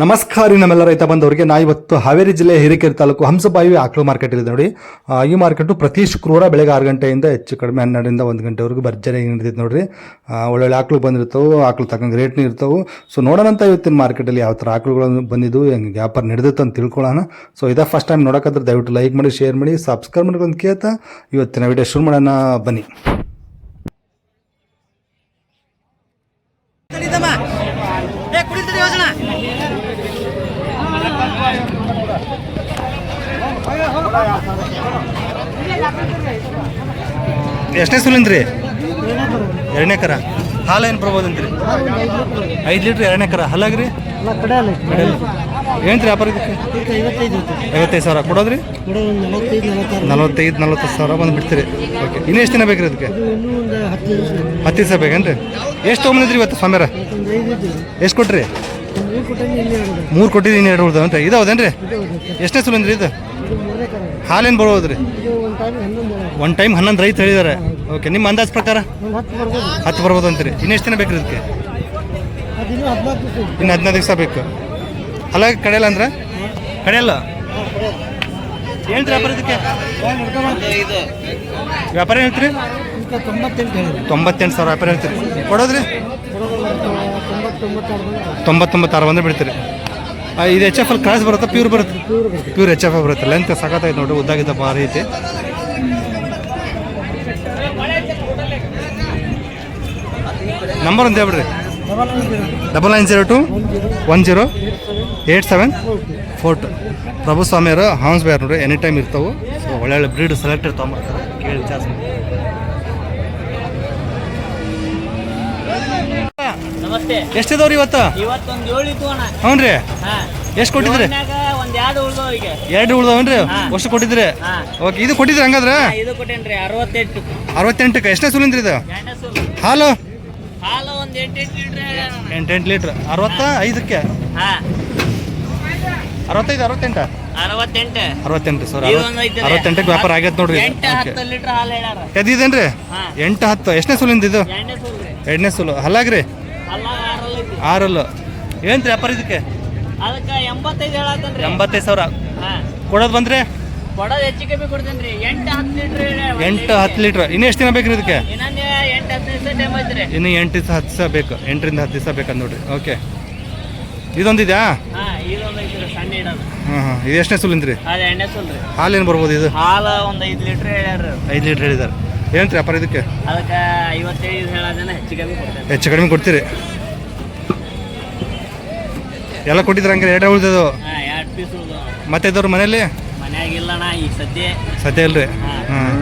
ನಮಸ್ಕಾರ ನಮ್ಮೆಲ್ಲ ರೈತ ಬಂದವರಿಗೆ. ನಾ ಇವತ್ತು ಹಾವೇರಿ ಜಿಲ್ಲೆ ಹಿರೇಕೆರೆ ತಾಲೂಕು ಹಂಸಬಾವಿ ಆಕಳು ಮಾರ್ಕೆಟ್ ಇದೆ ನೋಡಿ. ಈ ಮಾರ್ಕೆಟು ಪ್ರತಿ ಶುಕ್ರವಾರ ಬೆಳಗ್ಗೆ 6 ಗಂಟೆಯಿಂದ ಹೆಚ್ಚು ಕಡಿಮೆ 12ರಿಂದ 1 ಗಂಟೆವರೆಗೂ ಭರ್ಜರಿ ನಡೆದಿತ್ತು ನೋಡ್ರಿ. ಒಳ್ಳೊಳ್ಳೆ ಆಕಳು ಬಂದಿರ್ತಾವೆ, ಆಕಳು ತಕ್ಕಂಗೆ ರೇಟ್ನೂ ಇರ್ತಾವೆ. ಸೊ ನೋಡೋಣ ಅಂತ ಇವತ್ತಿನ ಮಾರ್ಕೆಟಲ್ಲಿ ಯಾವ ಥರ ಆಕಳುಗಳು ಬಂದಿದ್ದು, ಹೆಂಗೆ ವ್ಯಾಪಾರ ನಡೆದಿತ್ತು ಅಂತ ತಿಳ್ಕೊಳ್ಳೋಣ. ಸೊ ಇದೇ ಫಸ್ಟ್ ಟೈಮ್ ನೋಡೋಕ್ಕಾದ್ರೆ ದಯವಿಟ್ಟು ಲೈಕ್ ಮಾಡಿ, ಶೇರ್ ಮಾಡಿ, ಸಬ್ಸ್ಕ್ರೈಬ್ ಮಾಡಿ ಅಂತ ಕೇಳ್ತಾ ಇವತ್ತಿನ ವಿಡಿಯೋ ಶುರು ಮಾಡೋಣ ಬನ್ನಿ. ಎಷ್ಟನೇ ಸುಲಿಂದ್ರಿ? 2ನೇ ಕರ. ಹಾಲು ಏನು ಬರ್ಬೋದಂತ್ರಿ? 5 ಲೀಟ್ರ್ 2ನೇ ಕರ. ಹಲ್ಲಾಗ್ರಿ ಏನ್ರಿ ವ್ಯಾಪಾರ ಇದಕ್ಕೆ? 55,000 ಕೊಡೋದ್ರಿ? 45-40 ಸಾವಿರ ಬಂದು ಬಿಡ್ತೀರಿ. ಓಕೆ, ಇನ್ನೂ ಎಷ್ಟು ದಿನ ಬೇಕ್ರಿ ಅದಕ್ಕೆ? 10 ದಿವಸ ಬೇಕೇನ್ರಿ? ಎಷ್ಟು ತೊಗೊಂಬಂದ್ರಿ ಇವತ್ತು ಸ್ವಾಮ್ಯಾರ? ಎಷ್ಟು ಕೊಟ್ರಿ? 3 ಕೊಟ್ಟಿದ್ದು, ಇನ್ನು 2 ಉಳ್ದವಂತೆ. ಇದಾವದೇನ್ರಿ? ಎಷ್ಟನೇ ಸುಲಿಂದ್ರಿ ಇದು? ಹಾಲೇನು ಬರ್ಬೋದ್ರಿ? 1 ಟೈಮ್ 11 ರೈತ ಹೇಳಿದ್ದಾರೆ. ಓಕೆ, ನಿಮ್ಮ ಅಂದಾಜು ಪ್ರಕಾರ 10 ಬರ್ಬೋದು ಅಂತೀರಿ. ಇನ್ನು ಎಷ್ಟು ದಿನ ಬೇಕ್ರಿ ಇದಕ್ಕೆ? ಇನ್ನು 15 ದಿವಸ ಬೇಕು. ಹಾಲಾಗಿ ಕಡೆಯಲ್ಲ ಅಂದ್ರೆ ಕಡೆಯಲ್ಲ ಏನು ವ್ಯಾಪಾರ ಇದಕ್ಕೆ? ವ್ಯಾಪಾರ ಹೇಳ್ತೀರಿ? 98,000 ವ್ಯಾಪಾರ ಹೇಳ್ತೀರಿ. ಕೊಡೋದ್ರಿ? 99,600 ಬಂದ್ರೆ ಬಿಡ್ತೀರಿ. ಇದು ಎಚ್ ಎಫ್ ಅಲ್ಲಿ ಕ್ರಾಸ್ ಬರುತ್ತಾ? ಪ್ಯೂರ್ ಬರುತ್ತೆ? ಪ್ಯೂರ್ ಎಚ್ ಎಫ್ ಬರುತ್ತೆ. ಲೆಂತ್ ಸಖತ್ತಾಯ್ತು ನೋಡ್ರಿ, ಉದ್ದಾಗಿದ್ದ ಭಾರಿ ಐತಿ. ನಂಬರ್ ಒಂದು ಹೇಳ್ಬಿಡ್ರಿ. 9902108742. ಪ್ರಭು ಸ್ವಾಮಿಯವರು ಹಾನ್ಸ್ ಬೇರೆ ನೋಡ್ರಿ, ಎನಿ ಟೈಮ್ ಇರ್ತಾವೆ. ಸೊ ಒಳ್ಳೊಳ್ಳೆ ಬ್ರೀಡ್ ಸೆಲೆಕ್ಟೆಡ್ ತೊಗೊಂಬರ್ತಾರೆ. ಕೇಳಿ ಚಾರ್ಜ್ ಮಾಡಿ. ಎಷ್ಟಿದವ್ರಿ ಇವತ್ತು? ಹ್ಞೂ ರೀ. ಎಷ್ಟು ಕೊಟ್ಟಿದ್ರಿ? 2 ಉಳ್ದವನ್ರಿ. ಎಷ್ಟು ಕೊಟ್ಟಿದ್ರಿ? ಓಕೆ, ಇದು ಕೊಟ್ಟಿದ್ರಿ ಹಂಗಾದ್ರೆ? 68ಕ್ಕೆ. ಎಷ್ಟನೇ ಸುಲಿಂದ್ರಿ ಇದು? ಹಾಲು 8 ಲೀಟ್ರ್. 65ಕ್ಕೆ? 65, 68 ಸರ್. 68ಕ್ಕೆ ವ್ಯಾಪಾರ ಆಗೈತೆ ನೋಡ್ರಿ. ಎದಿದೇನ್ರಿ? 8-10. ಎಷ್ಟನೇ ಸುಲಿಂದ ಇದು? 2ನೇ ಸುಲು. ಹಲ್ಲಾಗ್ರಿ? 6 ಏನ್ರಿ ವ್ಯಾಪಾರ ಇದಕ್ಕೆ? 85,000 ಕೊಡೋದು ಬಂದ್ರೆ? 8-10 ಲೀಟ್ರ್. ಇನ್ನು ಎಷ್ಟು ದಿನ ಬೇಕ್ರಿ ಇದಕ್ಕೆ? ಇನ್ನು 8-10 ದಿವಸ ಬೇಕು. 8ರಿಂದ 10 ದಿವಸ ಬೇಕಂತ ನೋಡ್ರಿ. ಓಕೆ, ಇದೊಂದಿದ್ಯಾ? ಹಾಂ, ಇದು ಎಷ್ಟನೇ ಸುಲಿಂದ್ರಿ? ಹಾಲೇನು ಬರ್ಬೋದು ಇದು? 5 ಲೀಟ್ರ್ ಹೇಳಿದಾರೆ. ಏನ್ರಿ ವ್ಯಾಪಾರ ಇದಕ್ಕೆ? ಹೆಚ್ಚು ಕಡಿಮೆ ಕೊಡ್ತೀರಿ. ಎಲ್ಲ ಕೊಟ್ಟಿದ್ರ ಹಂಗೆ? 2 ಉಳಿದದು ಮತ್ತೆ ಇದ್ದವ್ರು ಮನೇಲಿ? ಸದ್ಯ ಇಲ್ರಿ. ಹಾಂ,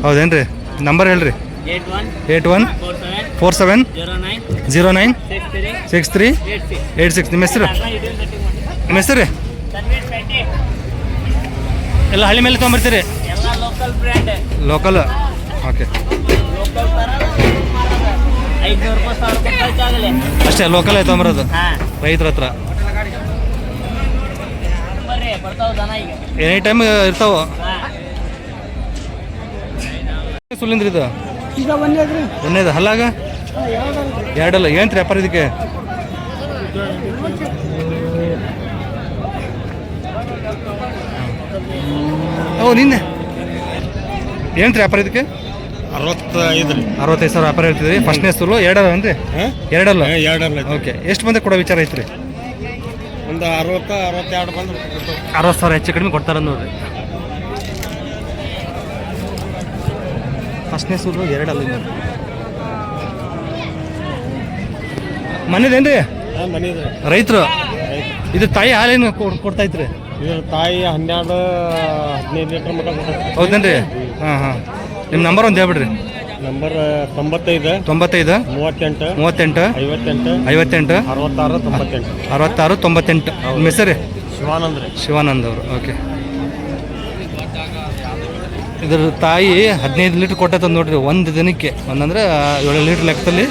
ಹೌದೇನ್ರಿ? ನಂಬರ್ ಹೇಳ್ರಿ. 8147096386. ನಿಮ್ಮ ಹೆಸರು? ನಿಮ್ಮ ಹೆಸರು ರೀ? ಎಲ್ಲ ಹಳ್ಳಿ ಮೇಲೆ ತೊಗೊಂಬರ್ತೀರಿ? ಲೋಕಲ್. ಓಕೆ, ಅಷ್ಟೇ ಲೋಕಲ್ ತೊಗೊಂಬರೋದು ರೈತರ ಹತ್ರ. ಎನಿ ಟೈಮ್ ಇರ್ತಾವ. ಸುಲಿಂದ್ರಿ ಇದು? ಒಂದೇದು. ಹಲ್ಲಾಗ 2 ಏನ್ರಿ ವ್ಯಾಪಾರ ಇದಕ್ಕೆ? ಓ, ನಿನ್ನೆ ಏನ್ರಿ ವ್ಯಾಪಾರ ಇದಕ್ಕೆ? 65,000 ವ್ಯಾಪಾರ ಹೇಳ್ತಿದ್ರಿ. ಫಸ್ಟ್ನೇ ಸುಲು 2 ಏನ್ರಿ? 2. ಓಕೆ, ಎಷ್ಟು ಬಂದ್ರೆ ಕೊಡೋ ವಿಚಾರ ಐತ್ರಿ? ಒಂದು 60-62 ಬಂದ್ರೆ 60,000 ಹೆಚ್ಚು ಕಡಿಮೆ ಕೊಡ್ತಾರ ನೋಡ್ರಿ. ಫಸ್ಟ್ನೇ ಸುಲು 2. ಮನೇದೇನ್ರಿ? ರೈತರು. ಇದು ತಾಯಿ ಹಾಲೇನು ಕೊಡ್ತಾ ಇದ್ರಿ? ತಾಯಿ 12-15 ಲೀಟ್ರ್ ಮಟ್ಟ. ಹೌದೇನ್ರಿ? ಹಾಂ ಹಾಂ. ನಿಮ್ಮ ನಂಬರ್ ಒಂದು ಹೇಳ್ಬಿಡ್ರಿ. ನಂಬರ್ 95 38 58 58 66 98. ನಿಮ್ಮ ಹೆಸರು? ಶಿವಾನಂದ್ ಅವರು. ಓಕೆ, ಇದ್ರ ತಾಯಿ 15 ಲೀಟ್ರ್ ಕೊಟ್ಟಂತ ನೋಡ್ರಿ ಒಂದು ದಿನಕ್ಕೆ. ಒಂದಂದ್ರೆ 7 ಲೀಟ್ರ್ ಲೆಕ್ಕದಲ್ಲಿ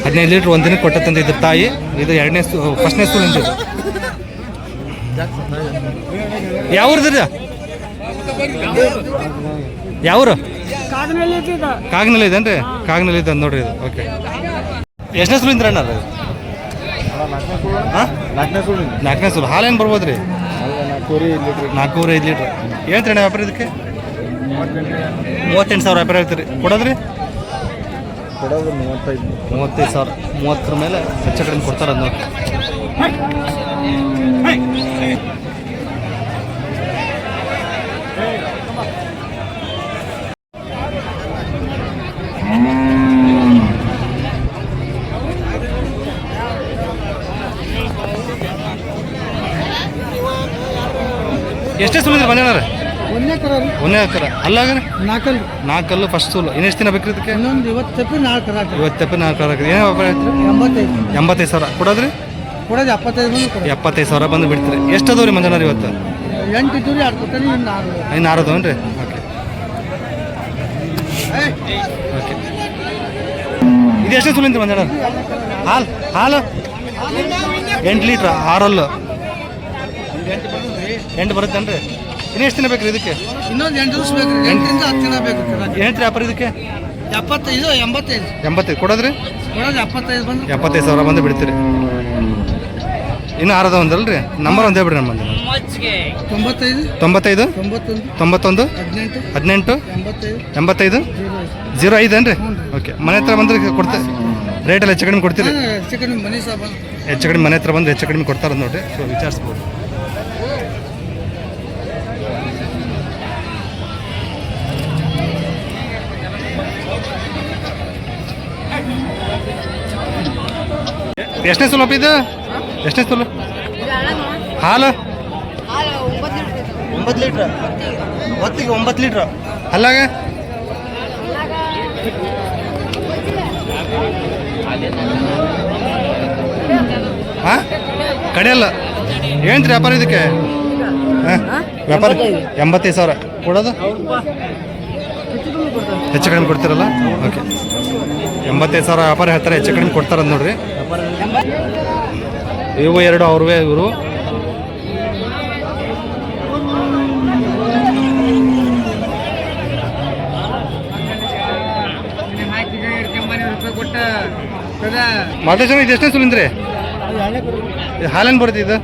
15 ಲೀಟ್ರ್ ಒಂದು ದಿನಕ್ಕೆ ಕೊಟ್ಟಂತ ಇದ್ರ ತಾಯಿ. ಇದು ಫಸ್ಟ್ನೇ ಸುಲಿಂದ. ಯಾವ್ರದ್ರಿ? ಯಾವ್ರು? ಕಾಗನಲ್ಲಿ ಇದೇನ್ರಿ? ಕಾಗನಲ್ಲಿ ಇದೆ ನೋಡ್ರಿ ಇದು. ಓಕೆ, ಎಷ್ಟನೇ ಸುಲಿಂದ್ರ ಅಣ್ಣ? ಹಾಂ ನಾಲ್ಕನೇ ಸುಳ್ಳು ಹಾಲೇನು ಬರ್ಬೋದು ರೀ 4.5 ಲೀಟ್ರ್ ಹೇಳ್ತೀರಿ ಅಣ್ಣ ವ್ಯಾಪಾರ ಇದಕ್ಕೆ 38,000 ವ್ಯಾಪಾರ ಹೇಳ್ತೀರಿ ಕೊಡೋದ್ರಿ 35,000 30 ಮೇಲೆ ಹೆಚ್ಚು ಕಡಿಮೆ ಕೊಡ್ತಾರೆ ಅದನ್ನ ಎಷ್ಟೇ ಸುಲಿದ್ರಿ ಮಂಜಣ್ಣರ ಒಂದೇ ಹಾಕ್ತಾರ ಅಲ್ಲಾಗ ನಾಲ್ಕಲ್ಲು ಫಸ್ಟ್ ಸುಲ್ಲು ಇನ್ನೆಷ್ಟು ದಿನ ಬೇಕ್ರಿ ಇದಕ್ಕೆ ಇವತ್ತು ತೆಪ್ಪಿ 4 ಏನೋ ವ್ಯಾಪಾರ ಹೇಳ್ತೀರಿ 85,000 ಕೊಡೋದ್ರಿ 75,000 ಬಂದು ಬಿಡ್ತೀರಿ ಎಷ್ಟು ಅದಾವ್ರಿ ಮಂಜಣ್ಣರ ಇವತ್ತು 8 ಅದಾವನ್ರಿ ಓಕೆ ಓಕೆ ಇದು ಎಷ್ಟೇ ಸುಲಿಂದ್ರಿ ಮಂಜಣ್ಣರ ಹಾಲು 8 ಲೀಟ್ರ್ 6 8 ಬರುತ್ತೇನ್ರಿ ಇನ್ನು ಎಷ್ಟು ದಿನ ಬೇಕ್ರಿ ಇದಕ್ಕೆ ಇನ್ನೊಂದು 8 ದಿವಸ ಬೇಕು 8ರಿಂದ 10 ದಿನ ಬೇಕು ಏನೈತ್ರಿ ವ್ಯಾಪಾರ ಇದಕ್ಕೆ 85 ಕೊಡೋದ್ರಿ 75,000 ಬಂದು ಬಿಡ್ತೀರಿ ಇನ್ನು 6 ಅದಾವಂದಲ್ರಿ ನಂಬರ್ ಒಂದು ಹೇಳ್ಬಿಡ್ರಿ ನಮ್ಮಲ್ಲಿ 95 91 18 85 05 ಏನ್ರಿ ಓಕೆ ಮನೆ ಹತ್ರ ಬಂದ್ರೆ ಕೊಡ್ತೀರಿ ರೇಟಲ್ಲಿ ಹೆಚ್ಚು ಕಡಿಮೆ ಕೊಡ್ತೀರಿ ಹೆಚ್ಚು ಕಡಿಮೆ ಮನೆ ಹತ್ರ ಬಂದು ಹೆಚ್ಚು ಕಡಿಮೆ ಕೊಡ್ತಾರೆ ನೋಡ್ರಿ ಸೊ ವಿಚಾರಿಸ್ಬೋದು ಎಷ್ಟನೇ ಸುಲಭ ಇದು ಎಷ್ಟನೇ ಸುಲಭ ಹಾಲು 9 ಲೀಟ್ರ್ ಹೊತ್ತಿಗೆ 9 ಲೀಟ್ರ್ ಅಲ್ಲಾಗ ಹಾಂ ಕಡೆಯಲ್ಲ ಏನ್ರಿ ವ್ಯಾಪಾರ ಇದಕ್ಕೆ ಹಾಂ ವ್ಯಾಪಾರ 85,000 ಕೊಡೋದು ಹೆಚ್ಚು ಕಡಿಮೆ ಕೊಡ್ತೀರಲ್ಲ ಓಕೆ 85,000 ವ್ಯಾಪಾರ ಹೇಳ್ತಾರೆ ಹೆಚ್ಚು ಕಡಿಮೆ ಕೊಡ್ತಾರ ನೋಡ್ರಿ ಇವು 2 ಅವ್ರವೇ ಇವರು ಮಾದೇಶ್ ಇದು ಎಷ್ಟನೇ ಸುಲಿಂದ್ರಿ ಹಾಲೇನು ಬರುತ್ತೆ ಇದು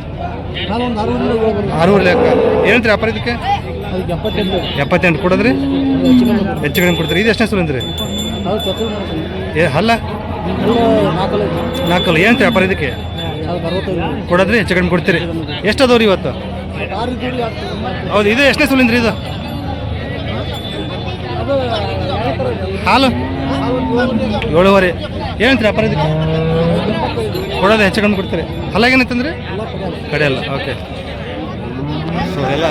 6 ಲೆಕ್ಕ ಏನಂತ್ರಿ ವ್ಯಾಪಾರ ಇದಕ್ಕೆ 78 ಕೊಡೋದ್ರಿ ಹೆಚ್ಚು ಕಡಿಮೆ ಕೊಡ್ತೀರಿ ಇದು ಎಷ್ಟನೇ ಸುಲಿಂದ್ರಿ ಅಲ್ಲ 4 ಏನಂತ್ರಿ ವ್ಯಾಪಾರ ಇದಕ್ಕೆ ಕೊಡೋದ್ರಿ ಹೆಚ್ಚು ಕಡಿಮೆ ಕೊಡ್ತೀರಿ ಎಷ್ಟು ಅದಾವ್ರಿ ಇವತ್ತು ಹೌದು ಇದು ಎಷ್ಟನೇ ಸುಲಿಂದ್ರಿ ಇದು ಹಾಲು 7.5 ಏನಂತ್ರಿ ವ್ಯಾಪಾರ ಇದಕ್ಕೆ ಕೊಡೋದು ಹೆಚ್ಚು ಕಡಿಮೆ ಕೊಡ್ತೀರಿ ಅಲ್ಲಾಗ ಏನಂತಂದ್ರಿ ಕಡೆಯಲ್ಲ ಓಕೆ ಸೊ ಎಲ್ಲ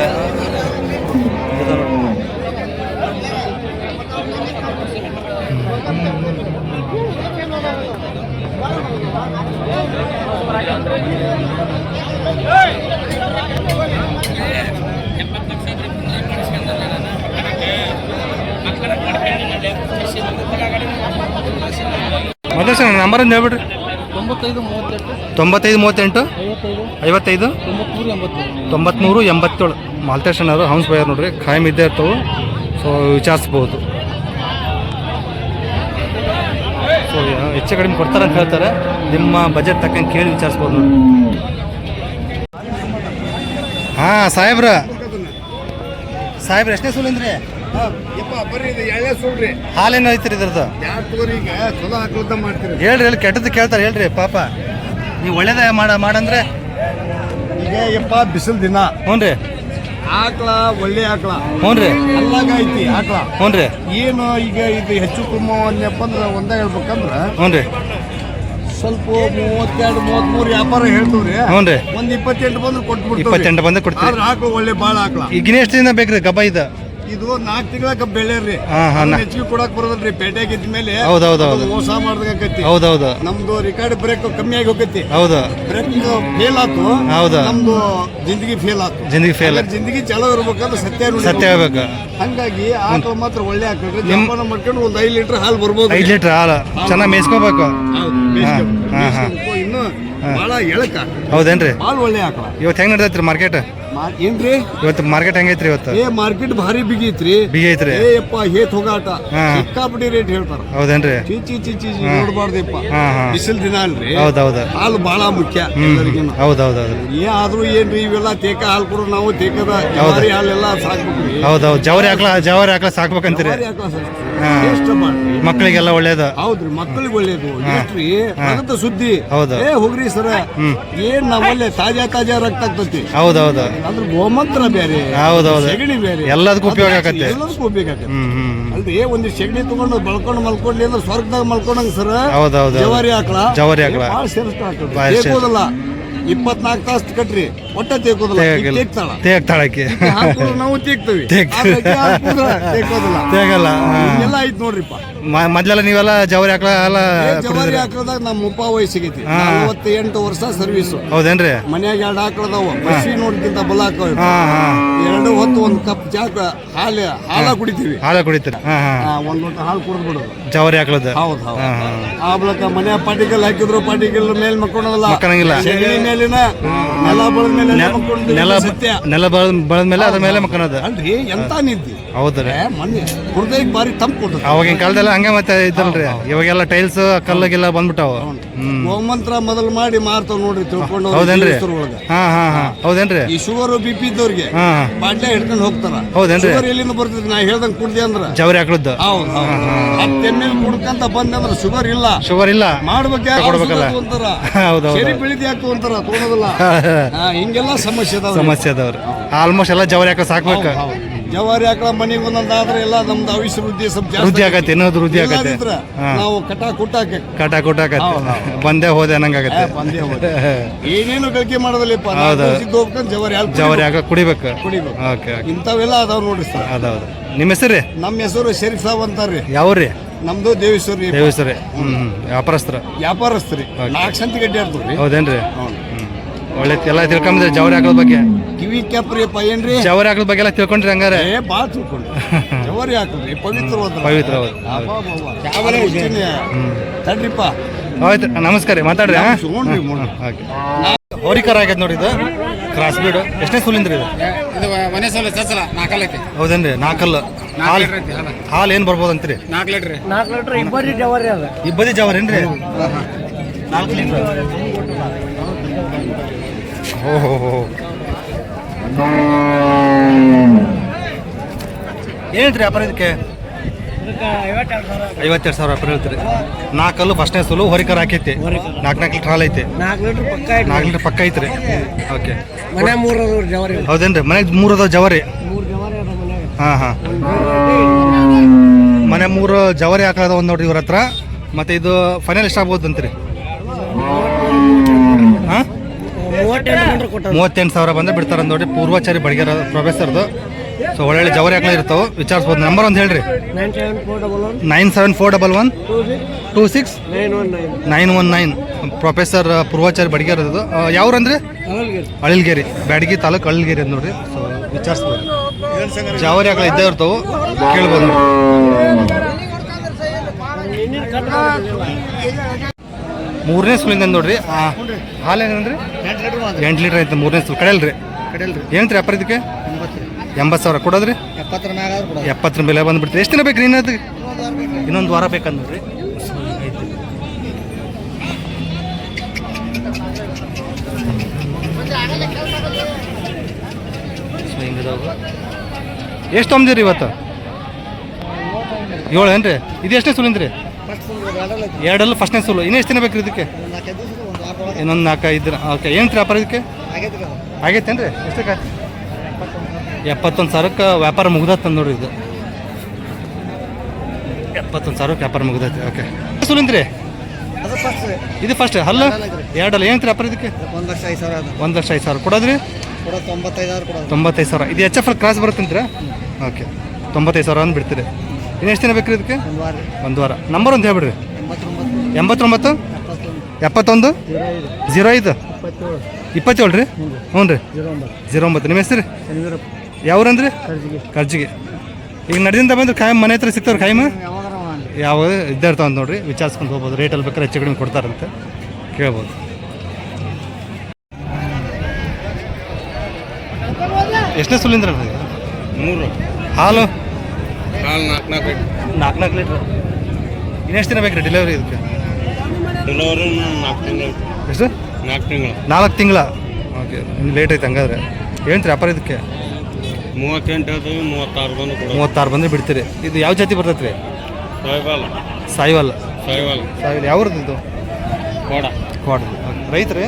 ಮದೇಶ್ ನಂಬರ್ ಒಂದು ಹೇಳ್ಬಿಡ್ರಿ 95 38 55 93 87 ಮಾಲ್ತೇಶನ್ ಅವರು ಹೌಸ್ ಬೈಯರ್ ನೋಡ್ರಿ ಖಾಯಂ ಇದ್ದೇ ಇರ್ತವೆ ಸೊ ವಿಚಾರಿಸ್ಬೋದು ಸೊ ಹೆಚ್ಚು ಕಡಿಮೆ ಕೊಡ್ತಾರೆ ಅಂತ ಹೇಳ್ತಾರೆ ನಿಮ್ಮ ಬಜೆಟ್ ತಕ್ಕಂಗೆ ಕೇಳಿ ವಿಚಾರಿಸ್ಬೋದು ನೋಡಿ ಹಾಂ ಸಾಹೇಬ್ರ ಎಷ್ಟನೇ ಸುಲಿಂದ್ರಿ ಹಾಲೇನು ಐತ್ರಿ ಇದ್ರದ್ದು ಹೇಳ್ರಿ ಹೇಳಿ ಕೆಟ್ಟದ್ದು ಕೇಳ್ತಾರೆ ಹೇಳ್ರಿ ಪಾಪ ನೀವು ಒಳ್ಳೇದ ಮಾಡಂದ್ರೆ ಈಗ ಬಿಸಿಲು ದಿನ ಹ್ಞೂ ರೀ ಆಕಳ ಒಳ್ಳೆ ಆಕಳ ಹ್ಞೂ ರೀ ಅಲ್ಲಾಗ ಐತಿ ಆಕಳ ಹ್ಞೂ ರೀ ಏನು ಈಗ ಇದು ಹೆಚ್ಚು ಕುಮ್ಮ ಒಂದಪ್ಪ ಅಂದ್ರೆ ಒಂದೇ ಹೇಳ್ಬೇಕಂದ್ರೆ ಹ್ಞೂ ರೀ ಸ್ವಲ್ಪ 32 33 ವ್ಯಾಪಾರ ಹೇಳ್ತೀವ್ರಿ ಹ್ಞೂ ರೀ ಒಂದು 28 ಬಂದ್ರೆ ಕೊಟ್ಬಿಡ್ತೀವಿ 28 ಬಂದ್ರೆ ಕೊಡ್ತೀವಿ ಆಕಳ ಒಳ್ಳೆ ಭಾಳ ಆಕಳ ಈಗ ಎಷ್ಟು ದಿನ ಬೇಕ್ರಿ ಗಬ್ಬ ಇದು ಇದು 4 ತಿಂಗಳ ಬೆಳೆರಿ ಹೆಚ್ಚಿಗೆ ಕೊಡಕ್ ಬರೋದಲ್ರಿ ಪೇಟೆಗೆ ಇದ್ಮೇಲೆ ಹೌದೌದು ಮೋಸ ಮಾಡ್ದಾಗೈತಿ ಹೌದೌದು ನಮ್ದು ರಿಕಾರ್ಡ್ ಬ್ರೇಕ್ ಕಮ್ಮಿ ಆಗಿ ಹೋಗೈತಿ ಹೌದು ಬ್ರೇಕ್ ಫೇಲ್ ಆತು ಹೌದು ನಮ್ದು ಜಿಂದಗಿ ಫೇಲ್ ಆತು ಜಿಂದಗಿ ಚಲೋ ಇರ್ಬೇಕಂದ್ರೆ ಸತ್ಯ ಹೇಳ್ಬೇಕು ಹಂಗಾಗಿ ಆಕಳ ಮಾತ್ರ ಒಳ್ಳೆ ಆಕಳ್ರಿ ಜಂಪನ ಮಾಡ್ಕೊಂಡು ಒಂದು 5 ಲೀಟರ್ ಹಾಲು ಬರ್ಬೋದು 5 ಲೀಟರ್ ಹಾಲು ಚೆನ್ನಾಗಿ ಮೇಯಿಸ್ಕೋಬೇಕು ಇನ್ನು ಬಹಳ ಎಳಕ ಹೌದೇನ್ರಿ ಹಾಲು ಒಳ್ಳೆ ಆಕಳ ಇವತ್ತು ಹೆಂಗ್ ನಡ್ದೈತ್ರಿ ಮಾರ್ಕೆಟ್ ಏನ್ರಿ ಇವತ್ತು ಮಾರ್ಕೆಟ್ ಹೆಂಗೈತ್ರಿ ಇವತ್ತು? ಮಾರ್ಕೆಟ್ ಭಾರಿ ಬಿಗೈತ್ರಿ. ಬಿಗಿ ಐತ್ರಿ. ಯಪ್ಪ ಹೇತ್ ಹೋಗಾಟ ಸಿಕ್ಕಾಪಟ್ಟಿ ರೇಟ್ ಹೇಳ್ತಾರ. ಹೌದೇನ್ರಿ? ಚೀಚಿ ನೋಡ್ಬಾರ್ದಪ್ಪ. ಬಿಸಿಲ್ ದಿನ ಅಲ್ರಿ. ಹೌದೌದು. ಹಾಲು ಬಹಳ ಮುಖ್ಯ ಎಲ್ಲರಿಗಿನ. ಹೌದೌದು. ಆದ್ರೂ ಏನ್ರಿ ಇವೆಲ್ಲ ತೇಕ ಹಾಲು ಕೊಡು, ನಾವು ತೇಕದ ಜವಾರಿ ಹಾಲೆಲ್ಲ ಸಾಕ್ಬೇಕ್ರಿ. ಹೌದೌದು. ಜವಾರಿ ಹಾಕ್ಲ ಸಾಕ್ಬೇಕಂತೀರಿ. ಮಕ್ಕಳಿಗೆಲ್ಲ ಒಳ್ಳೇದು. ಹೌದ್ರಿ, ಮಕ್ಕಳಿಗೆ ಒಳ್ಳೇದು. ಎಷ್ಟ್ರಿ ಪ್ರಗತ ಸುದ್ದಿ. ಹೌದು. ಹೋಗ್ರಿ ಸರ, ಏನ್ ನಮ್ಮಲ್ಲೇ ತಾಜಾ ರಕ್ತ ಆಗ್ತತಿ. ಹೌದೌದು. ಅದ್ರ ಗೋಮಂತ್ರ ಬೇರೆ, ಹೌದೌದು, ಸೆಗಣಿ ಬೇರೆ, ಎಲ್ಲದಕ್ಕೂ ಉಪಯೋಗ ಆಗತ್ತೆ. ಎಲ್ಲದಕ್ಕೂ ಉಪಯೋಗ ಆಗತ್ತೆ. ಅಲ್ರಿ ಒಂದ್ ಸೆಗಣಿ ತಗೊಂಡು ಮಲ್ಕೊಂಡ್ಲಿ ಅಂದ್ರೆ ಸ್ವರ್ಗದಾಗ ಮಲ್ಕೊಂಡಂಗ ಸರ. ಹೌದೌದು. ಜವಾರಿ ಹಾಕ್ಲ ಭಾಳ ಶ್ರೇಷ್ಠ ಆಗ್ತದೆ. ತೇಕೋದಲ್ಲ 24 ತಾಸು ಕಟ್ರಿ ಒಟ್ಟ ತೇಕೋದಲ್ಲ. ತೇಗ್ತಾಳಕ್ಕೆ ನಾವು ತೇಗ್ತೇವಿ, ತೇಗಲ್ಲ. ಎಲ್ಲ ಐತ್ ನೋಡ್ರಿಪ್ಪ. ಮೊದ್ಲೆಲ್ಲ ನೀವೆಲ್ಲ ಜವಾರಿ ಹಾಕ್ಲ ಜವಾರಿ ಹಾಕದಾಗ ನಮ್ಮ ಉಪ ವಯಸ್ಸಿಗೈತಿ. 48 ವರ್ಷ ಸರ್ವಿಸ್. ಹೌದೇನ್ರಿ? ಮನ್ಯಾಗ 2 ಹಾಕಳದಾವ. ಬಸ್ಸಿ ನೋಡ್ಕಿಂತ ಬಲ ಹಾಕವ. 2 ಹೊತ್ತು 1 ಕಪ್ ಚಾಕ ಹಾಲ ಕುಡಿತೀವಿ. ಹಾಲ ಕುಡಿತೀರಿ? 1 ಲೋಟ ಹಾಲು ಕುಡಿದ್ ಬಿಡೋದು ಜವಾರಿ ಹಾಕ್ಲದ. ಹೌದು. ಆ ಬಳಿಕ ಮನ್ಯಾಗ ಪಾಟಿಕಲ್ ಹಾಕಿದ್ರು ಪಾಟಿಕಲ್ ಮೇಲೆ ಮಕ್ಕೊಳೋದಲ್ಲ. ಸೆಗಣಿ ಮೇಲಿನ ನೆಲ ಬಳದ ಮೇಲೆ ನೆಲ ಬಳದ ಮೇಲೆ ಅದ್ರ ಮೇಲೆ ಮಕ್ಕಳದ. ಅಲ್ರಿ ಎಂತ ನಿದ್ದಿ. ಹೌದ್ರಿ. ಮೊನ್ನೆ ಹೃದಯಕ್ಕೆ ಬಾರಿ ತಂಪು ಕೊಡ್ತದೆ. ಅವಾಗಿನ ಕಾಲದಲ್ಲಿ ಹಂಗೆ ಮತ್ತೆ ಇದ್ದಲ್ರಿ. ಇವಾಗೆಲ್ಲ ಟೈಲ್ಸ್ ಕಲ್ಲಗೆಲ್ಲ ಬಂದ್ಬಿಟ್ಟಾವ. ಗೋಮಂತ್ರ ಮೊದಲು ಮಾಡಿ ಮಾರ್ತಾವ ನೋಡ್ರಿ, ತಿಳ್ಕೊಂಡು. ಹೌದೇನ್ರಿ? ಹೌದೇನ್ರಿ? ಈ ಶುಗರ್ BP ಇದ್ದವ್ರಿಗೆ ಬಾಟ್ಲೆ ಹಿಡ್ಕೊಂಡು ಹೋಗ್ತಾರ. ಹೌದೇನ್ರಿ? ಶುಗರ್ ಎಲ್ಲಿಂದ ಬರ್ತೈತಿ? ನಾ ಹೇಳ್ದಂಗ್ ಕುಡ್ದೆ ಅಂದ್ರ ಜವರಿ ಹಾಕ್ಲದ್ದು. ಹೌದು. 10 ml ಕುಡ್ಕಂತ ಬಂದಂದ್ರ ಶುಗರ್ ಇಲ್ಲ. ಮಾಡ್ಬೇಕು ಅಂತಾರ. ಸರಿ ಬೆಳಿಗ್ಗೆ ಯಾಕೆ ಅಂತಾರ, ತಗೊಳೋದಿಲ್ಲ. ಹಿಂಗೆಲ್ಲ ಸಮಸ್ಯೆ ಅದಾವ್ರಿ. ಆಲ್ಮೋಸ್ಟ್ ಎಲ್ಲ ಜವರಿ ಹಾಕೋ ಸಾಕ್ಬೇಕು. ಜವಾರಿ ಹಾಕಳ ಮನೆಗೆ ಒಂದೊಂದಾದ್ರೆ ಎಲ್ಲ ನಮ್ದು ಆಯುಷ್ಯ ವೃದ್ಧಿ ಸ್ವಲ್ಪ ವೃದ್ಧಿ ಆಗತ್ತೆ. ಇನ್ನೊಂದು ವೃದ್ಧಿ ಆಗತ್ತೆ. ನಾವು ಕಟ ಕುಟ್ಟಾಕತ್ತೆ. ಬಂದೇ ಹೋದೆ ಅನ್ನಂಗಾಗತ್ತೆ. ಏನೇನು ಗಳಿಕೆ ಮಾಡೋದಿಲ್ಲಪ್ಪ. ಜವಾರಿ ಹಾಕ ಕುಡಿಬೇಕು. ಇಂಥವೆಲ್ಲ ಅದಾವ ನೋಡ್ರಿ ಸರ್. ಅದಾವ್ದು. ನಿಮ್ಮ ಹೆಸರು? ನಮ್ಮ ಹೆಸರು ಶರೀಫ್ ಸಾಬ್ ಅಂತಾರ್ರಿ. ಯಾವ್ರಿ? ನಮ್ದು ದೇವೇಶ್ವರಿ. ವ್ಯಾಪಾರಸ್ಥರಿ. 4 ಸಂತಿ ಗಡ್ಡೆ ಇರ್ತವ್ರಿ. ಹೌದೇನ್ರಿ? ಒಳ್ಳೆ ಎಲ್ಲ ತಿಳ್ಕೊಂಡ್ರಿ ಜವರಿ ಹಾಕೋದ್ ಬಗ್ಗೆ. ಕಿವಿ ಕ್ಯಾಪ್ರಿಯಪ್ಪ ಏನ್ರಿ? ಜವರಿ ಹಾಕೋದ್ ಬಗ್ಗೆ ಎಲ್ಲ ತಿಳ್ಕೊಂಡ್ರಿ ಹಂಗಾರೆ? ಬಾಳ ತಿಳ್ಕೊಂಡ್ರಿ. ಜವರಿ ಹಾಕಲ್ರಿ ಪವಿತ್ರವಾದ. ತಡ್ರಿಪ್ಪ. ಆಯ್ತು, ನಮಸ್ಕಾರ. ಮಾತಾಡ್ರಿ. ಹೋರಿಕರ ಆಗೈತೆ ನೋಡಿ. ಇದು ಕ್ರಾಸ್ ಬೀಡ್. ಎಷ್ಟನೇ ಸೂಲಿಂದ್ರಿ ಇದು? ಹೌದೇನ್ರಿ? 4 ಹಾಲು ಏನ್ ಬರ್ಬೋದು ಅಂತೀರಿ? 4 ಲೀಟರ್ ಇಬ್ಬರಿ ಜವಾರಿ ಅದ. ಇಬ್ಬದಿ ಜವಾರಿ ಏನ್ರಿ? 4 ಲೀಟರ್. ಓಹೋ, ಏನ್ರಿ ವ್ಯಾಪಾರ ಇದಕ್ಕೆ? 52,000 ವ್ಯಾಪಾರ ಹೇಳ್ತೀರಿ. 4 ಫಸ್ಟ್ನೇ ಸೂಲು ಹೊರಿಕರ ಹಾಕೈತಿ. 4 ಲೀಟರ್ ಹಾಲು ಐತಿ. 4 ಲೀಟರ್ ಪಕ್ಕ ಐತ್ರಿ. ಓಕೆ. ಹೌದೇನ್ರಿ? ಮನೆಗೆ 3 ಅದಾವ ಜವಾರಿ. ಮನೆ 3 ಜವಾರಿ ಹಾಕದ ಒಂದು ನೋಡ್ರಿ ಇವ್ರ ಹತ್ರ. ಮತ್ತೆ ಇದು ಫೈನಲ್ ಎಷ್ಟು ಆಗ್ಬೋದು ಅಂತೀರಿ? 38,000 ಬಂದ್ರೆ ಬಿಡ್ತಾರ ನೋಡ್ರಿ. ಪೂರ್ವಾಚಾರಿ ಬಡಗೇರ ಪ್ರೊಫೆಸರ್ದು. ಸೊ ಒಳ್ಳೆ ಜವರಿ ಹಾಕ್ಲ ಇರ್ತಾವೆ. ವಿಚಾರಿಸ್ಬೋದು. ನಂಬರ್ ಒಂದು ಹೇಳ್ರಿ. 9741 26 ಪ್ರೊಫೆಸರ್ ಪೂರ್ವಾಚಾರಿ ಬಡಗೇರದು. ಯಾವ್ರಂದ್ರಿ? ಅಳಿಲ್ಗೇರಿ. ಬ್ಯಾಡಗಿ ತಾಲೂಕು ಅಳಿಲ್ಗೇರಿ ಅಂತ ನೋಡ್ರಿ. ಸೊ ವಿಚಾರಿಸ್ಬೋದು. ಜವರಿ ಹಾಕ್ಲ ಇದ್ದೇ ಇರ್ತಾವೆ, ಕೇಳ್ಬೋದು. ಮೂರನೇ ಸೂಲಿಂದ ನೋಡ್ರಿ. ಹಾಲೇನೇನ್ರಿ? 8 ಲೀಟರ್ ಐತೆ. 3ನೇ ಸೂಲ್ ಕಡೆಯಲ್ರಿ? ಏನ್ರಿ ವ್ಯಾಪಾರ ಇದಕ್ಕೆ? 80,000 ಕೊಡೋದ್ರಿ? 70 ಮೇಲೆ ಬಂದ್ಬಿಡ್ತೀರಿ. ಎಷ್ಟು ದಿನ ಬೇಕು ನೀನು? ಅದು ಇನ್ನೊಂದು ವಾರ ಬೇಕಂದ್ರಿ. ಎಷ್ಟು ತೊಂದಿರಿ ಇವತ್ತು? 7 ಏನ್ರಿ? ಇದು ಎಷ್ಟನೇ ಸೂಲಿಂದ್ರಿ? 2 ಫಸ್ಟ್ನೇ ಸೂಲು. ಇನ್ನೂ ಎಷ್ಟು ದಿನ ಬೇಕ್ರಿ ಇದಕ್ಕೆ? ಇನ್ನೊಂದು 4-5 ದಿನ. ಓಕೆ. ಏನು ವ್ಯಾಪಾರ ಇದಕ್ಕೆ? ಆಗೈತೇನ್ರಿ? ಎಷ್ಟಕ್ಕೆ? 71,000ಕ್ಕೆ ವ್ಯಾಪಾರ ಮುಗ್ದತ್ತಂದು ನೋಡ್ರಿ. ಇದು 71,000ಕ್ಕೆ ವ್ಯಾಪಾರ ಮುಗ್ದೈತಿ. ಓಕೆ. ಸೂಲಿಂದ್ರಿ? ಇದು ಫಸ್ಟ್ ಹಲ್ಲು 2 ಏನು ವ್ಯಾಪಾರ ಇದಕ್ಕೆ? 1,05,000 ಕೊಡೋದ್ರಿ? 95,000. ಇದು HF ಕ್ರಾಸ್ ಬರುತ್ತಂತೀರಾ? ಓಕೆ. 95,000 ಅಂದು ಬಿಡ್ತೀರಿ. ಇನ್ನು ಎಷ್ಟು ದಿನ ಬೇಕ್ರಿ ಇದಕ್ಕೆ? 1 ವಾರ. ನಂಬರ್ ಒಂದು ಹೇಳ್ಬಿಡ್ರಿ. 89 71 05 27 ರೀ? ಹ್ಞೂ ರೀ. 09. ನಿಮ್ಮ ಹೆಸರು? ಯಾವ್ರಂದ್ರಿ? ಕರ್ಜಿಗೆ. ಈಗ ನಡೆದಿಂದ ಬಂದ್ರೆ ಖಾಯಂ ಮನೆ ಹತ್ರ ಸಿಗ್ತಾವ್ರಿ ಖಾಯಂ? ಯಾವ ಇದ್ದೇ ಇರ್ತಾವ ಅಂತ ನೋಡ್ರಿ. ವಿಚಾರಿಸ್ಕೊಂಡು ಹೋಗ್ಬೋದು. ರೇಟಲ್ಲಿ ಬೇಕಾದ್ರೆ ಹೆಚ್ಚು ಕಡಿಮೆ ಕೊಡ್ತಾರಂತೆ, ಕೇಳ್ಬೋದು. ಎಷ್ಟನೇ ಸುಲಿಂದ್ರ ಮೂರು ಹಾಲು ಹಾಲು 4 ಲೀಟ್ರ್ ಇನ್ನೆಷ್ಟು ದಿನ ಬೇಕು ರೀ ಡೆಲಿವರಿ ಇದಕ್ಕೆ ಡೆಲಿವರಿ 4 ತಿಂಗಳು ಎಷ್ಟು 4 ತಿಂಗಳು 4 ತಿಂಗಳ ಓಕೆ ಇನ್ನು ಲೇಟ್ ಐತೆ ಹಂಗಾದ್ರೆ ಹೇಳ್ತೀರಿ ವ್ಯಾಪಾರ ಇದಕ್ಕೆ 38 ಹೇಳ್ತೀವಿ 36 ಬಂದು ಕೊಡೋದು 36 ಬಂದರೆ ಬಿಡ್ತೀರಿ ಇದು ಯಾವ ಜಾತಿ ಬರ್ತೈತೆ ರೀ ಸಾಯಿವಾಲ್ ಸಾಯಿವಾಲ್ ಯಾವ್ರದ್ದು ಇದು ಕೋಡ ರೈತರು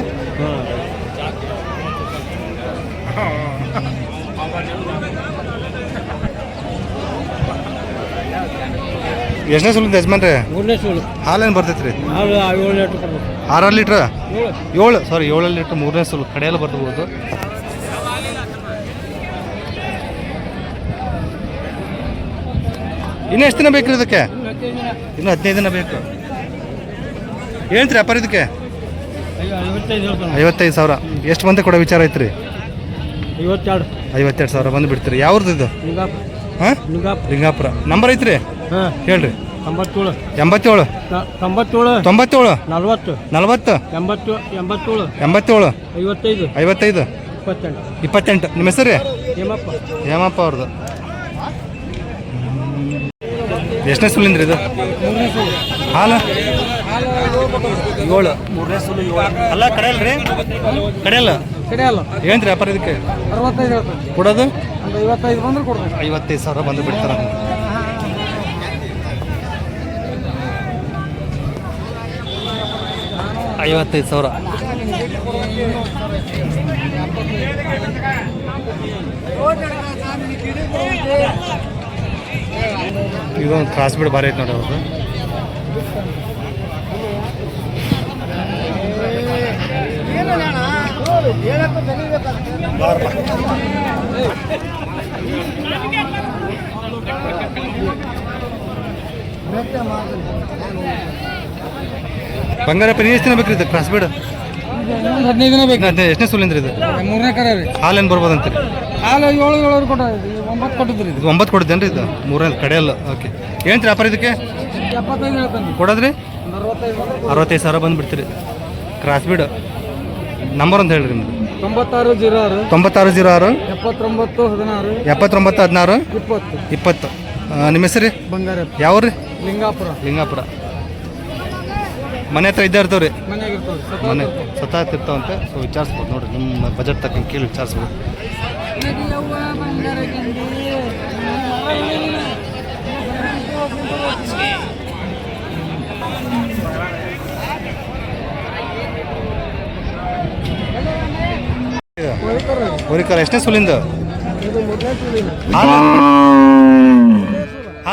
ಎಷ್ಟನೇ ಸುಲಿಂದ ಯಜಮಾನ್ರಿ ಮೂರನೇ ಸುಳ್ಳು ಹಾಲೇನು ಬರ್ತೈತೆ ರೀ ಹಾಲು 7 ಲೀಟ್ರ್ ಕೊಡ್ಬೇಕು 6 ಲೀಟ್ರ್ 7 ಲೀಟ್ರ್ ಮೂರನೇ ಸುಲು ಕಡೆಯೆಲ್ಲ ಬರ್ಬೋದು ಇನ್ನು ಎಷ್ಟು ದಿನ ಬೇಕು ರೀ ಇದಕ್ಕೆ ಇನ್ನು 15 ದಿನ ಬೇಕು ಹೇಳ್ತೀರಿ ವ್ಯಾಪಾರ ಇದಕ್ಕೆ 55,000 ಎಷ್ಟು ಬಂದೆ ಕೊಡೋ ವಿಚಾರ ಐತ್ರಿ 52,000 ಬಂದು ಬಿಡ್ತೀರಿ ಯಾವ್ದು ಇದು ಹಾಂ ಲಿಂಗಾಪುರ ನಂಬರ್ ಐತ್ರಿ ಹೇಳ್ರಿ 97 87 40 40 87 87 55 28 ನಿಮ್ಮ ಹೆಸರು ರೀ ಹೇಮಪ್ಪ ಹೇಮಪ್ಪ ಅವ್ರದ್ದು ಎಷ್ಟನೇ ಸುಲಿಂದ್ರಿ ಇದು ಹಾಲು 7 ಮೂರನೇ ಸುಲು 7 ಅಲ್ಲ ಕಡೆಯಲ್ಲ ರೀ ಕಡೆಯಲ್ಲ ಏನ್ರಿ ವ್ಯಾಪಾರ ಇದಕ್ಕೆ 65 ಕೊಡೋದು 55 ಬಂದ್ರೆ ಕೊಡ್ಬೇಕು 55,000 ಬಂದು ಬಿಡ್ತಾರ $55,000 ಇದೊಂದು ಕ್ರಾಸ್ ಬಿಡ್ ಭಾರಿ ಐತೆ ನೋಡಿ ಅವ್ರದ್ದು ಬಂಗಾರಪ್ಪ ನೀವು ಎಷ್ಟು ದಿನ ಬೇಕ್ರಿ ಇದು ಕ್ರಾಸ್ ಬಿಡ್ 15 ದಿನ ಬೇಕು ಎಷ್ಟನೇ ಸುಲಿಂದ್ರಿ ಇದು ಮೂರನೇ ಕರೆ ರೀ ಹಾಲೇನು ಬರ್ಬೋದಂತೀರಿ ಹಾಲು 7 ಕೊಟ್ಟಿದ್ರಿ 9 ಕೊಟ್ಟಿದ್ರಿ ಇದು 9 ಕೊಡಿದ್ದೇನ್ರಿ ಇದು ಮೂರನೇ ಕಡೆಯಲ್ಲ ಓಕೆ ಏನು ವ್ಯಾಪಾರ ಇದಕ್ಕೆ 75 ಹೇಳ್ತಾನೆ ಕೊಡೋದ್ರಿ 65 65,000 ಬಂದು ಬಿಡ್ತೀರಿ ಕ್ರಾಸ್ ಬಿಡ್ ನಂಬರ್ ಅಂತ ಹೇಳ್ರಿ ನಿಮ್ದು 9606 9606 7916 7916 20 20 ನಿಮ್ಮ ಹೆಸರು ಬಂಗಾರ ಯಾವ ರೀ ಲಿಂಗಾಪುರ ಮನೆ ಹತ್ರ ಇದ್ದೇ ಇರ್ತಾವ್ರಿ ಮನೆಯಾಗ ಇರ್ತಾವೆ ಮನೆ ಸತಾತ್ ಇರ್ತಾವಂತೆ ಸೊ ವಿಚಾರಿಸ್ಬೋದು ನೋಡಿರಿ ನಿಮ್ಮ ಬಜೆಟ್ ತಕ್ಕಂಗೆ ಕೇಳಿ ವಿಚಾರಿಸ್ಬೋದು ಹೋರಿಕರ ಎಷ್ಟನೇ ಸುಲಿಂದ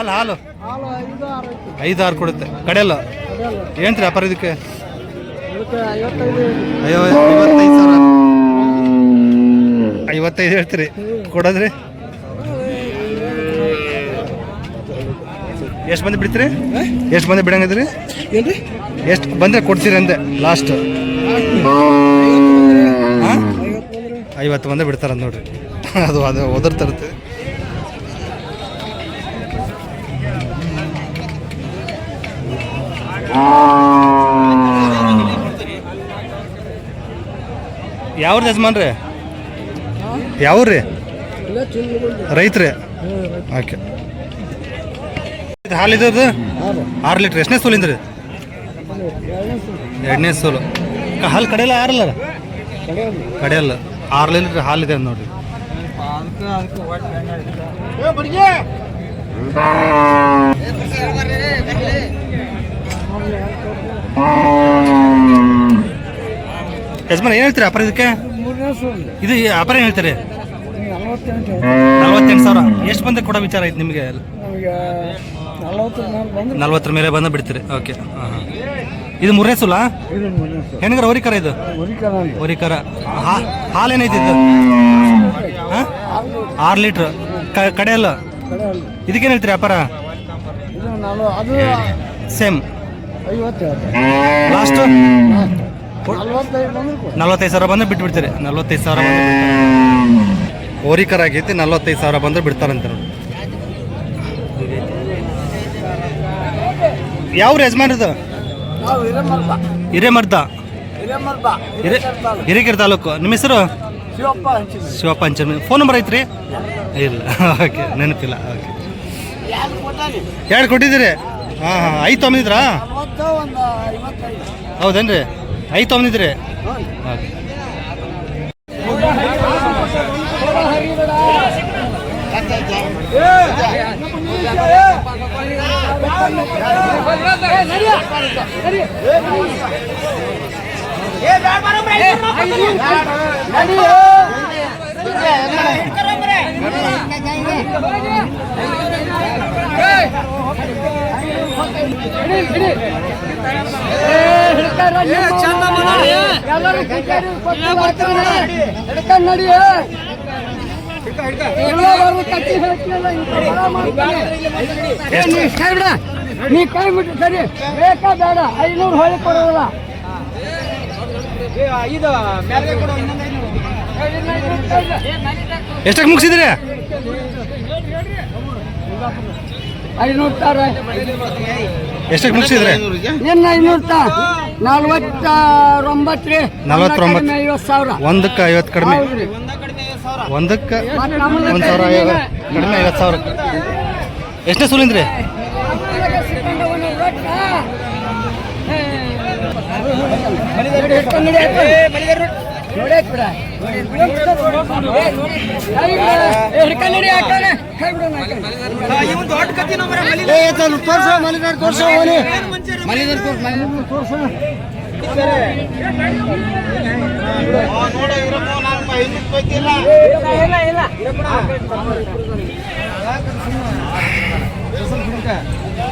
ಹಾಲು 5-6 ಕೊಡುತ್ತೆ ಕಡೆಯಲ್ಲ ಏನ್ರಿ ವ್ಯಾಪಾರ ಇದಕ್ಕೆ 55,000 ಹೇಳ್ತೀರಿ ಕೊಡೋದ್ರಿ ಎಷ್ಟು ಬಂದು ಬಿಡ್ತೀರಿ ಎಷ್ಟು ಬಂದು ಬಿಡಂಗಿದ್ರಿ ಎಷ್ಟು ಬಂದರೆ ಕೊಡ್ತೀರಿ ಅಂದೆ ಲಾಸ್ಟ್ 50 ಬಂದೇ ಬಿಡ್ತಾರಂತ ನೋಡ್ರಿ ಅದು ಒದರ್ತಿರುತ್ತೆ ಯಾವ್ದು ಯಜಮಾನ್ರಿ ಯಾವ್ರಿ ರೈತ್ರಿ ಓಕೆ ಹಾಲು ಇದ್ದದ್ದು 6 ಲೀಟ್ರ್ ಎಷ್ಟನೇ ಸೋಲಿಂದ್ರಿ 2ನೇ ಸೋಲು ಹಾಲು ಕಡೆಯಲ್ಲ ಯಾರಲ್ಲ ಕಡೆಯಲ್ಲ 6 ಲೀಟ್ರ್ ಹಾಲಿದೆ ನೋಡ್ರಿ ಯಜಮಾನ್ ಏನು ಹೇಳ್ತೀರಿ ವ್ಯಾಪಾರ ಇದಕ್ಕೆ ಇದು ವ್ಯಾಪಾರ ಏನು ಹೇಳ್ತೀರಿ 48,000 ಎಷ್ಟು ಬಂದೆ ಕೊಡೋ ವಿಚಾರ ಐತೆ ನಿಮಗೆ 40 ಮೇಲೆ ಬಂದ ಬಿಡ್ತೀರಿ ಓಕೆ ಹಾಂ ಇದು 3ನೇ ಸುಲ ಹೆಣ್ಗರ ಹೋರಿಕರ ಇದು ಹೋರಿಕರ ಹಾಲೇನೈತಿ ಇದು ಹಾಂ 6 ಲೀಟ್ರ್ ಕಡೆಯಲ್ಲ ಇದಕ್ಕೇನು ಹೇಳ್ತೀರಿ ವ್ಯಾಪಾರ ಸೇಮ್ ಲಾಸ್ಟ್ 45,000 ಬಂದ್ರೆ ಬಿಟ್ಬಿಡ್ತೀರಿ 45,000 ಬಂದ್ರೆ ಹೋರಿಕರ ಆಗೈತಿ 45,000 ಬಂದ್ರೆ ಬಿಡ್ತಾರಂತ ನೋಡಿ ಯಾವ ಯಜಮಾನ್ರದು ಹಿರೇಮರ್ದ ಹಿರೇಕೆರೆ ತಾಲೂಕು ನಿಮ್ಮ ಹೆಸರು ಶಿವಪ್ಪ ಹಂಚಮಿ ಫೋನ್ ನಂಬರ್ ಐತ್ರಿ ಇಲ್ಲ ಓಕೆ ನೆನಪಿಲ್ಲ ಓಕೆ ಎರಡು ಕೊಟ್ಟಿದ್ದೀರಿ ಹಾಂ ಹಾಂ 5 ತೊಗೊಂಡಿದ್ರಾ ಹೌದೇನ್ರಿ 5 ತೊಗೊಂಡಿದ್ರಿ ಓಕೆ ನೀ ಕೈ ಬಿಟ್ಟು ಸರಿ ಬೇಕಾ ಬೇಡ 500 ಹೊಳಿ ಕೊಡೋಲ್ಲ ಎಷ್ಟಕ್ಕೆ ಮುಗಿಸಿದ್ರಿ 500 ತಾರ ಎಷ್ಟಕ್ಕೆ ಮುಗಿಸಿದ್ರಿ ನಿನ್ನ 500 49 ರೀ 49 50,000 ಒಂದಕ್ಕೆ 50 ಕಡಿಮೆ ಒಂದಕ್ಕೆ 1,000 ಕಡಿಮೆ 50,000 ಎಷ್ಟನೇ ಸೂಲಿಂದ್ರಿ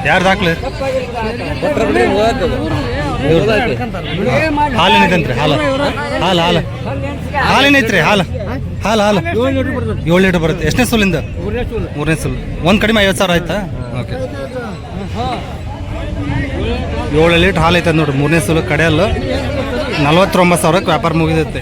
ಯಾರು ದಾಖಲೆ ಹಾಲೇನೈತಂತ್ರಿ ಹಾಲು ಹಾಲು ಹಾಲು ಹಾಲೇನೈತ್ರಿ ಹಾಲು ಹಾಲು ಹಾಲು 7 ಲೀಟರ್ ಬರುತ್ತೆ ಎಷ್ಟನೇ ಸೂಲಿಂದ ಮೂರನೇ ಸೂಲು ಒಂದು ಕಡಿಮೆ 50,000 ಆಯ್ತಾ ಓಕೆ 7 ಲೀಟರ್ ಹಾಲು ಐತೆ ನೋಡ್ರಿ ಮೂರನೇ ಸೂಲು ಕಡೆಯಲ್ಲು 49,000ಕ್ಕೆ ವ್ಯಾಪಾರ ಮುಗಿದೈತೆ